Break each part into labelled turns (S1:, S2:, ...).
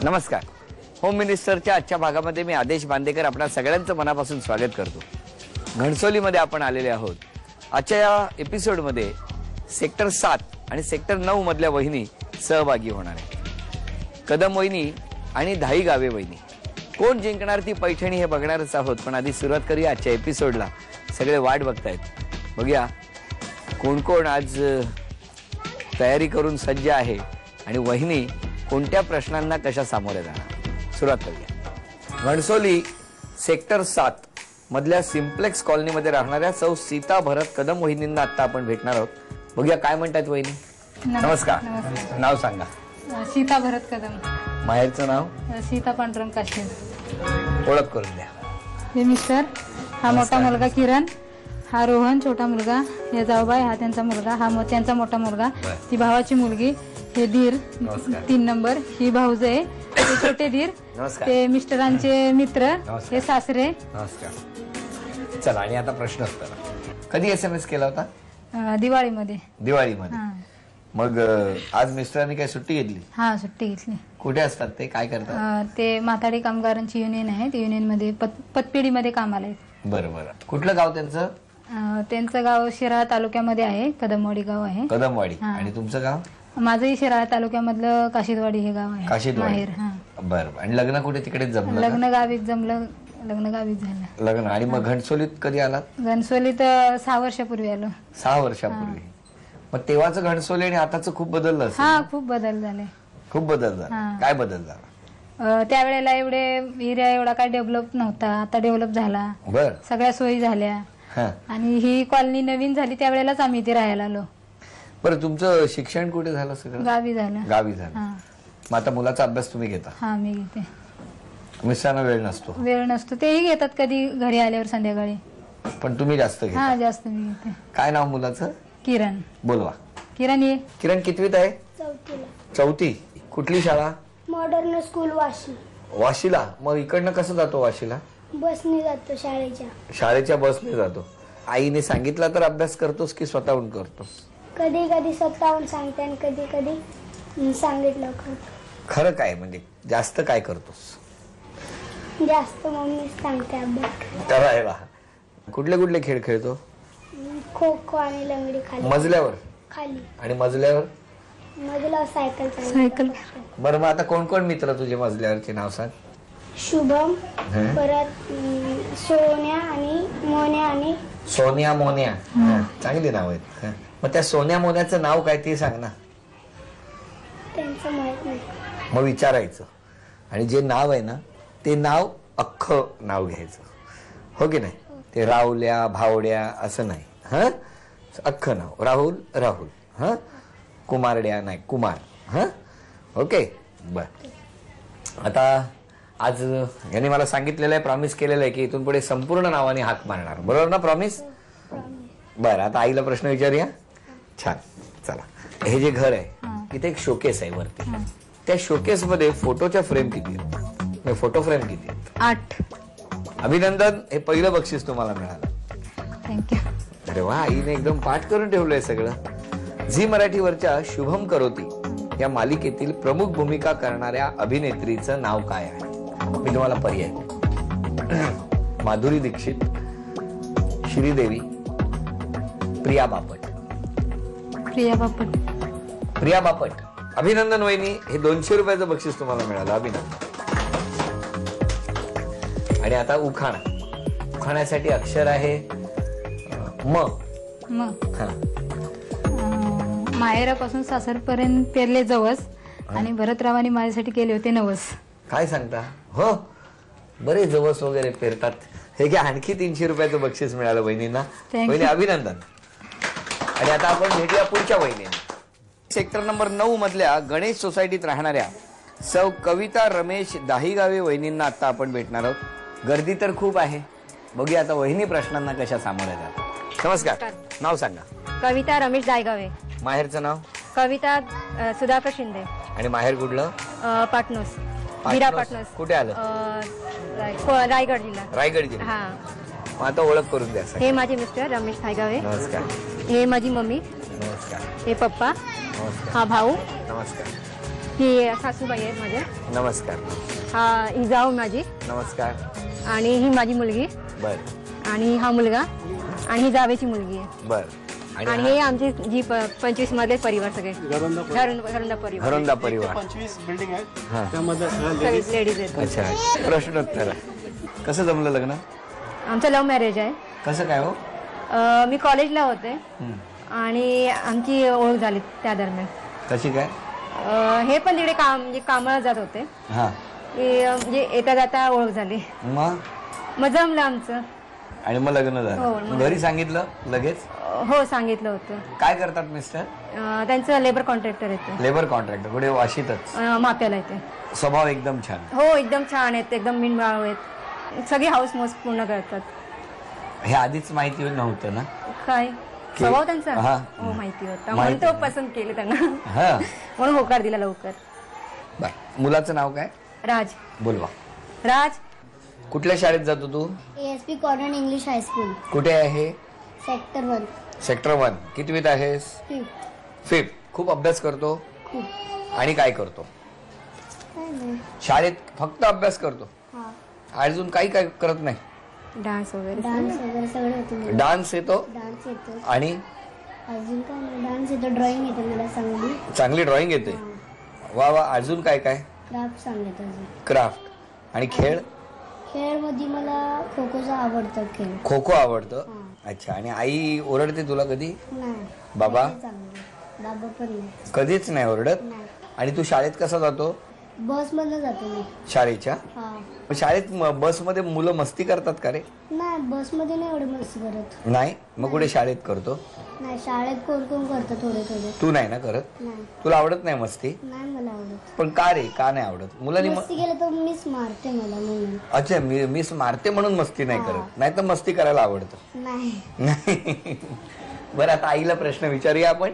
S1: नमस्कार. होम मिनिस्टरच्या आजच्या भागामध्ये मी आदेश बांदेकर आपणा सगळ्यांचं मनापासून स्वागत करतो. घणसोलीमध्ये आपण आलेले आहोत. आजच्या या एपिसोडमध्ये सेक्टर 7 आणि सेक्टर 9 मधल्या वहिनी सहभागी होणार आहेत. कदम वहिनी आणि धाई गावे वहिनी. कोण जिंकणार ती पैठणी हे बघणारच आहोत. पण आधी सुरुवात करूया आजच्या एपिसोडला. सगळे वाट बघतायत. बघूया कोण कोण आज तयारी करून सज्ज आहे आणि वहिनी कोणत्या प्रश्नांना कशा सामोरे जाणार. सुरुवात करूया. घणसोली सेक्टर 7 मधल्या सिम्प्लेक्स कॉलनीमध्ये राहणाऱ्या सौ सीता भरत कदम वहिनींना आता आपण भेटणार आहोत. बघूया काय म्हणतात वहिनी. नमस्कार. नाव सांगा.
S2: सीता भरत कदम.
S1: माहेरचं नाव.
S2: सीता पांडुरंग काशीद.
S1: ओळख करून द्या.
S2: हे मिस्टर, हा मोठा मुलगा किरण, हा रोहन छोटा मुलगा, हे जाऊबाई, हा त्यांचा मुलगा, हा त्यांचा मोठा मुलगा, ती भावाची मुलगी, हे धीर 3 नंबर, ही भाऊज आहे, हे छोटे धीर, ते मिस्टरांचे मित्र, हे सासरे.
S1: नमस्कार. चला आणि आता प्रश्न असतो. कधी SMS केला होता?
S2: दिवाळीमध्ये.
S1: दिवाळीमध्ये. मग आज मिस्टरांनी काय सुट्टी घेतली?
S2: हा, सुट्टी घेतली.
S1: कुठे असतात ते? काय करतात?
S2: ते माथाडी कामगारांची युनियन आहे. ते युनियन मध्ये पतपेढीमध्ये कामाला आहेत.
S1: बरं बरं. कुठलं गाव त्यांचं?
S2: त्यांचं गाव शिराळा तालुक्यामध्ये आहे. कदमवाडी गाव आहे.
S1: कदमवाडी. आणि तुमचं गाव?
S2: माझंही शिराळा तालुक्यामधलं काशीदवाडी हे गाव आहे.
S1: काशीदवाडी. बरं. आणि लग्न कुठे तिकडेच जमलं?
S2: लग्न गावीच जमलं. लग्न गावीच झालं
S1: लग्न. आणि मग घणसोलीत कधी आलात?
S2: घणसोलीत 6 वर्षापूर्वी आलो.
S1: 6 वर्षापूर्वी. मग तेव्हाचं घणसोली आणि आताचं खूप बदललं असेल.
S2: हा, खूप बदल झाले.
S1: खूप बदल झाला. काय बदल झाला?
S2: त्यावेळेला एवढे एरिया एवढा काय डेव्हलप नव्हता. आता डेव्हलप झाला.
S1: बर.
S2: सगळ्या सोयी झाल्या. आणि ही कॉलनी नवीन झाली त्यावेळेलाच आम्ही इथे राहायला आलो.
S1: बरं. तुमचं शिक्षण कुठे झालं? सगळं
S2: गावी झालं.
S1: गावी झालं. मग आता मुलाचा अभ्यास तुम्ही घेता?
S2: हा, मी घेते.
S1: मिस्टरांना वेळ नसतो?
S2: वेळ नसतो. तेही घेतात कधी घरी आल्यावर संध्याकाळी.
S1: पण तुम्ही जास्त घेता?
S2: हा, जास्त मी घेते.
S1: काय नाव मुलाचं?
S2: किरण.
S1: बोलवा.
S2: किरण ये.
S1: किरण कितवीत आहे?
S3: 4थीला.
S1: 4थी. कुठली शाळा?
S3: Modern school Vashi.
S1: वाशीला. मग इकडनं कसं जातो वाशीला?
S3: बसने जातो शाळेच्या.
S1: शाळेच्या बसने जातो. आईने सांगितला तर अभ्यास करतोस की स्वतःहून करतोस?
S3: कधी कधी स्वतःहून सांगते आणि कधी कधी सांगितलं करतो.
S1: खरं काय म्हणजे जास्त काय करतोस?
S3: जास्त मम्मीच सांगते अभ्यास
S1: करायला. कुठले कुठले खेळ खेळतो?
S3: खो खो आणि लंगडी. खाली.
S1: मजल्यावर?
S3: खाली.
S1: आणि मजल्यावर?
S3: मजला सायकल.
S2: सायकल.
S1: बरं. मग आता कोण कोण मित्र तुझे मजल्यावरचे नाव सांग.
S3: शुभम, परत सोन्या आणि मोन्या आणि
S1: सोनिया मोन्या. चांगली नाव आहेत. मग त्या सोन्या मोन्याचं नाव काय ते सांग ना.
S3: त्यांचं माहित नाही.
S1: मग विचारायचं. आणि जे नाव आहे ना ते नाव अख्खं नाव घ्यायचं. हो की नाही? ते रावल्या भावड्या असं नाही. हा, अख्खं नाव. राहुल राहुल. हा, कुमारड्या नाही, कुमार. हा, ओके. बर. आता आज यांनी मला सांगितलेलं आहे, प्रॉमिस केलेलं आहे की इथून पुढे संपूर्ण नावाने हाक मारणार. बरोबर ना? प्रॉमिस. बरं. आता आईला प्रश्न विचारूया. छान. चला. हे जे घर आहे इथे एक शोकेस आहे वरती. त्या शोकेस मध्ये फोटोच्या फ्रेम किती आहेत? फोटो फ्रेम किती आहेत?
S2: 8.
S1: अभिनंदन. हे पहिलं बक्षीस तुम्हाला मिळालं.
S2: थँक्यू.
S1: अरे वा. आईने एकदम पाठ करून ठेवलंय सगळं. झी मराठीवरच्या शुभम करोती या मालिकेतील प्रमुख भूमिका करणाऱ्या अभिनेत्रीचं नाव काय आहे? मी तुम्हाला पर्याय. माधुरी दीक्षित, श्रीदेवी, प्रिया बापट.
S2: प्रिया बापट.
S1: प्रिया बापट. अभिनंदन वहिनी. हे 200 रुपयाचं बक्षीस तुम्हाला मिळालं. अभिनंदन. आणि आता उखाणा. उखाण्यासाठी अक्षर आहे म.
S2: माहेरापासून सासरपर्यंत पेरले जवस आणि भरतरावांनी माझ्यासाठी केले होते नवस.
S1: काय सांगता? हो. बरे जवस वगैरे पेरतात. हे घ्या. आणखी 300 रुपयाचं बक्षीस मिळालं वहिनींना. वहिनी अभिनंदन. आणि आता आपण भेटूया पुढच्या वहिनी. सेक्टर नंबर 9 मधल्या गणेश सोसायटीत राहणाऱ्या सौ कविता रमेश दाहीगावे वहिनींना आता आपण भेटणार आहोत. गर्दी तर खूप आहे. बघूया आता वहिनी प्रश्नांना कशा सामोऱ्या जातात. नमस्कार. नाव सांगा.
S4: कविता रमेश दायगावे.
S1: माहेरचं नाव?
S4: कविता सुधाकर शिंदे.
S1: आणि माहेर कुठलं?
S4: पाटणूस. विरा पाटणूस.
S1: कुठे आलं?
S4: रायगड जिल्हा.
S1: रायगड जिल्हा.
S4: हा.
S1: मग आता ओळख करून द्या.
S4: हे माझे मिस्टर रमेश दायगावे.
S1: नमस्कार.
S4: हे माझी मम्मी.
S1: नमस्कार.
S4: हे पप्पा.
S1: नमस्कार.
S4: हा भाऊ.
S1: नमस्कार.
S4: ही सासूबाई आहेत माझ्या.
S1: नमस्कार.
S4: ही जाऊ माझी
S1: नमस्कार.
S4: आणि ही माझी मुलगी
S1: बर
S4: आणि हा मुलगा आणि ही जावेची मुलगी आहे.
S1: बर.
S4: आणि हे आमचे जी 25 मधले परिवार सगळे घरोंदा परिवार.
S1: घरोंदा परिवार.
S5: 25 बिल्डिंग आहेत
S1: हा.
S5: त्यामध्ये
S4: लेडीज आहेत.
S1: अच्छा. प्रश्नोत्तर. कसं जमलं लग्न?
S4: आमचं लव्ह मॅरेज आहे.
S1: कसं काय हो?
S4: मी कॉलेजला होते आणि आमची ओळख झाली त्या दरम्यान.
S1: कशी काय?
S4: हे पण तिकडे कामाला जात होते.
S1: हा.
S4: म्हणजे येता जाता ओळख झाली.
S1: मग
S4: जमलं आमचं.
S1: आणि मग लग्न
S4: हो,
S1: झालं.
S4: मग.
S1: घरी सांगितलं लगेच?
S4: हो सांगितलं होतं.
S1: काय करतात मिस्टर?
S4: त्यांचं लेबर कॉन्ट्रॅक्टर येते.
S1: Labour contractor. कुठे? वाशीतच.
S4: माप्याला येते.
S1: स्वभाव एकदम छान.
S4: हो एकदम छान आहेत. एकदम बिनभाव आहेत. सगळी हाऊस मोस्ट पूर्ण करतात.
S1: हे आधीच माहिती नव्हतं ना?
S4: काय स्वभाव त्यांचा?
S1: हा.
S4: हो माहिती होता.
S1: माहिती
S4: म्हणून तो पसंत केले त्यांना.
S1: हा.
S4: म्हणून होकार दिला लवकर.
S1: बर. मुलाचं नाव काय?
S4: राज.
S1: बोलवा.
S4: राज.
S1: कुठल्या शाळेत जातो तू?
S3: ASP कॉर्नर इंग्लिश हायस्कूल
S1: कुठे आहे?
S3: सेक्टर 1.
S1: सेक्टर 1. कितवीत आहेस? 5th. खूप अभ्यास करतो? आणि काय करतो?
S3: काय नाही.
S1: शाळेत फक्त अभ्यास करतो?
S3: हा.
S1: अजून काही काय करत नाही?
S4: डान्स वगैरे.
S3: डान्स वगैरे सगळं येतं मला.
S1: डान्स येतो?
S3: डान्स येतो.
S1: आणि
S3: अजून काय नाही. डान्स येतो. ड्रॉइंग येतं मला चांगली.
S1: चांगली ड्रॉइंग येते? वा वा. अजून काय काय?
S3: क्राफ्ट सांगितलं अजून.
S1: क्राफ्ट. आणि खेळ?
S3: खेळमध्ये मला खो खोचा आवडतं खेळ.
S1: खो खो आवडतं? अच्छा. आणि आई ओरडते तुला कधी?
S3: नाही.
S1: बाबा?
S3: ते चांगलं. बाबा पण नाही.
S1: कधीच नाही ओरडत?
S3: नाही.
S1: आणि तू शाळेत कसा जातो?
S3: बसमधनं जातो मी.
S1: शाळेच्या?
S3: हा.
S1: मग शाळेत बसमध्ये मुलं मस्ती करतात का रे?
S3: नाही बसमध्ये नाही एवढं मस्ती करत.
S1: नाही. मग कुठे शाळेत करतो?
S3: नाही शाळेत कोण कोण करतं थोडे थोडे.
S1: तू नाही ना करत?
S3: नाही.
S1: तुला आवडत नाही मस्ती?
S3: नाही मला आवडत.
S1: पण का रे? का नाही आवडत? मुलांनी
S3: मस्ती केलं तर मीच मारते मला म्हणून.
S1: अच्छा. मी मारते म्हणून मस्ती नाही करत. नाही तर मस्ती करायला आवडतं.
S3: नाही.
S1: बरं. आता आईला प्रश्न विचारूया आपण.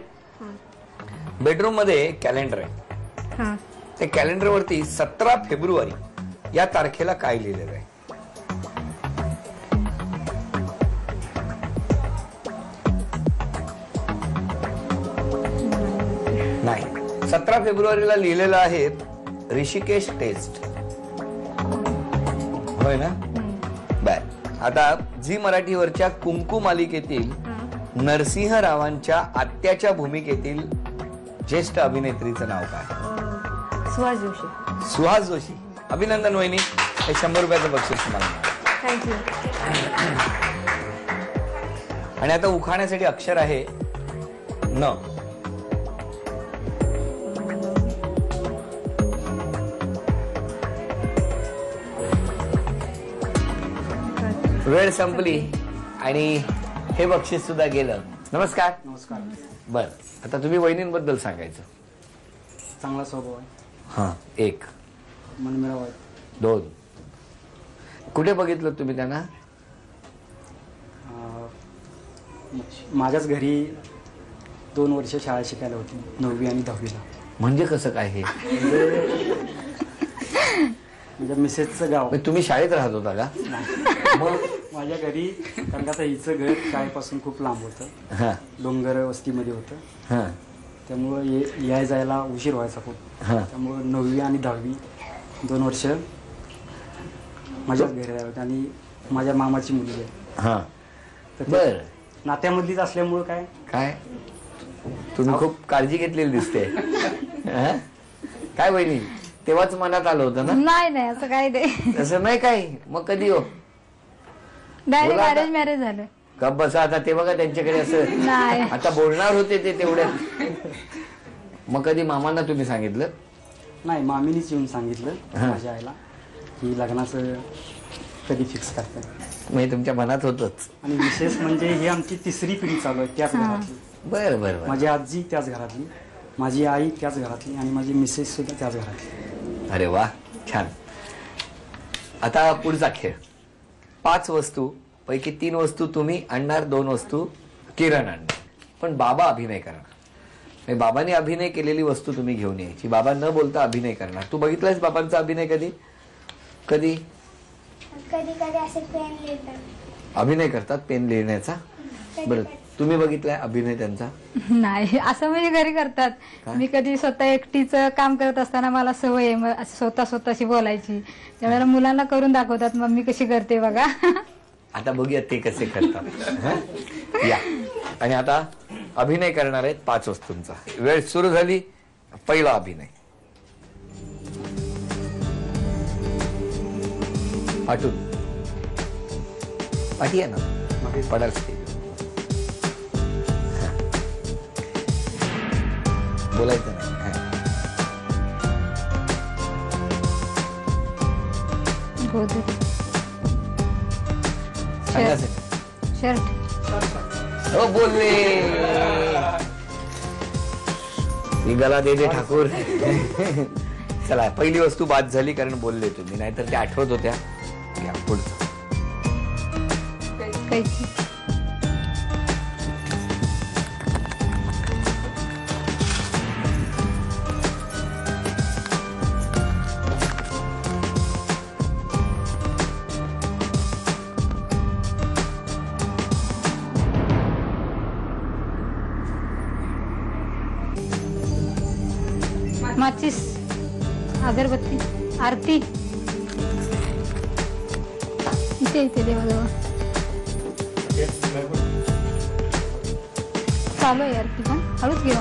S1: बेडरूम मध्ये कॅलेंडर आहे.
S4: हा.
S1: त्या कॅलेंडर वरती 17 फेब्रुवारी या तारखेला काय लिहिलेलं आहे? नाही. 17 फेब्रुवारीला लिहिलेलं आहे ऋषिकेश टेस्ट. होय ना? बर. आता झी मराठीवरच्या कुंकू मालिकेतील नरसिंह रावांच्या आत्याच्या भूमिकेतील ज्येष्ठ अभिनेत्रीचं नाव काय?
S4: सुहास जोशी.
S1: सुहास जोशी. अभिनंदन वहिनी. हे 100 रुपयाचं बक्षीस तुम्हाला मिळालं.
S4: थँक्यू.
S1: आणि आता उखाण्यासाठी अक्षर आहे न. वेळ संपली आणि हे बक्षीस सुद्धा गेलं. नमस्कार.
S5: नमस्कार.
S1: बर. आता तुम्ही वहिनींबद्दल सांगायचं.
S5: चांगला स्वभाव आहे.
S1: हा. 1.
S5: मनमिळावा आहे.
S1: 2. कुठे बघितलं तुम्ही त्यांना?
S5: माझ्याच घरी 2 वर्ष शाळा शिकायला होती. 9वी आणि 10वीला.
S1: म्हणजे कसं काय हे?
S5: म्हणजे मिसेसचं गाव.
S1: मग तुम्ही शाळेत राहत होता का?
S5: मग माझ्या घरी कारण का आता हिचं घर शाळेपासून खूप लांब होतं.
S1: हा.
S5: डोंगर वस्तीमध्ये होतं.
S1: हा.
S5: त्यामुळं याय जायला उशीर व्हायचा खूप.
S1: हा.
S5: त्यामुळं 9वी आणि 10वी 2 वर्ष माझ्याच घरी राहिलं होतं. आणि माझ्या मामाची मुलगी आहे.
S1: हा.
S5: तर ते
S1: बर.
S5: नात्यामधलीच असल्यामुळं काय
S1: काय तुम्ही खूप काळजी घेतलेली दिसते. हा? काय वहिनी तेव्हाच मनात आलं होतं ना?
S2: नाही असं काही नाही.
S1: तसं नाही काय. मग कधी हो?
S2: डायरेक्ट
S1: बोला आता.
S2: अरेंज मॅरेज झालं.
S1: गप बसा आता. ते बघा त्यांच्याकडे असं
S2: नाही.
S1: आता बोलणार होते ते तेवढ्यात. मग कधी मामांना तुम्ही सांगितलं?
S5: नाही मामीनीच येऊन सांगितलं
S1: हा.
S5: माझ्या आईला की लग्नाचं कधी फिक्स करताय.
S1: म्हणजे तुमच्या मनात होतच.
S5: आणि विशेष म्हणजे ही आमची 3री पिढी चालू आहे त्याच घरातली.
S1: बर बर बर.
S5: माझी आजी त्याच घरातली, माझी आई त्याच घरातली आणि माझी मिसेस सुद्धा त्याच घरातली.
S1: अरे वा. छान. आता पुढचा खेळ. 5 वस्तू पैकी 3 वस्तू तुम्ही आणणार, 2 वस्तू किरण आणणार. पण बाबा अभिनय करणार. म्हणजे बाबांनी अभिनय केलेली वस्तू तुम्ही घेऊन यायची. बाबा न बोलता अभिनय करणार. तू बघितलायस बाबांचा अभिनय कधी? कधी
S3: कधी कधी असे पेन लिहितात.
S1: अभिनय करतात पेन लिहिण्याचा? बरं. तुम्ही बघितलाय अभिनय त्यांचा?
S2: नाही, असं म्हणजे घरी करतात. मी कधी स्वतः एकटीच काम करत असताना मला सवय आहे असं स्वतःशी बोलायची. त्यावेळेला मुलांना करून दाखवतात, मम्मी कशी करते बघा.
S1: आता बघूया ते कसे करतात. हं? या. आणि आता अभिनय करणार आहेत 5 वस्तूंचा. वेळ सुरू झाली. पहिला अभिनय. पाठून पाठी आहे ना, पडाल स्टेज. बोलायचं नाही.
S2: गोदरी,
S1: सांगा सर.
S2: शर्ट,
S1: हो बोलले. निघाला दे ठाकूर. चला, पहिली वस्तू बाद झाली कारण बोलले तुम्ही, नाहीतर त्या आठवत होत्या. या पुढचं.
S2: कैची, माचिस, अगरबत्ती, आरती. इथे देवाजवळ चालू आहे आरती, पण हळूच घेऊ.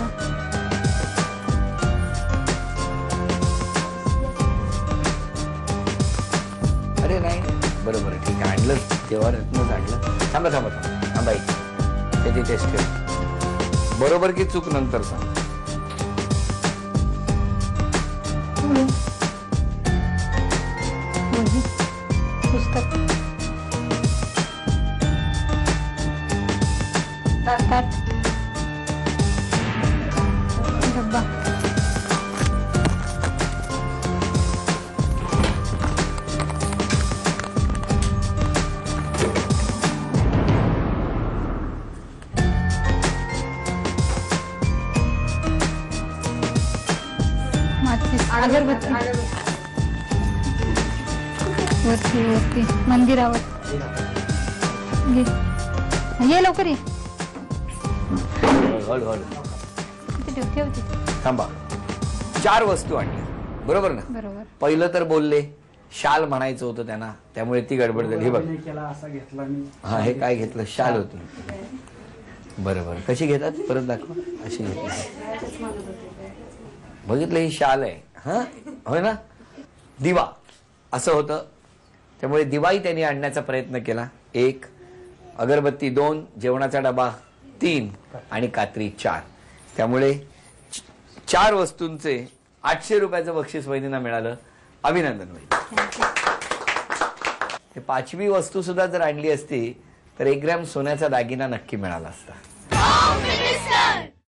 S1: अरे नाही, बरोबर आहे, ठीक आहे. आणलं तेव्हा रत्नच आणलं. थांबा थांबा थांबा थांबा, त्याची टेस्ट कर. बरोबर की चूक नंतर सांग.
S2: पुस्तक, ताट, डब्बा, माचिस, अगरबत्ती, वरती मंदिरावर. ये लवकर ये.
S1: हळू.
S2: ठेव तिथे.
S1: थांबा. 4 वस्तू आणल्या, बरोबर ना?
S2: बरोबर.
S1: पहिलं तर बोलले शाल म्हणायचं होतं त्यांना, त्यामुळे ती गडबड झाली. हे बघ.
S5: अभिनय केला असा घेतला मी.
S1: हा, हे काय घेतलं? शाल होती. बरोबर. कशी घेतात परत दाखव. अशी घेतली. बघितलं, ही शाल आहे. हा, होय ना? दिवा असं होतं, त्यामुळे दिवाही त्यांनी आणण्याचा प्रयत्न केला. 1, अगरबत्ती 2, जेवणाचा डबा 3 आणि कात्री 4. त्यामुळे 4 वस्तूंचे 800 रुपयाचं बक्षीस वहिनींना मिळालं. अभिनंदन वहिनी. हे 5वी वस्तू सुद्धा जर आणली असती तर 1 ग्रॅम सोन्याचा दागिना नक्की मिळाला असता.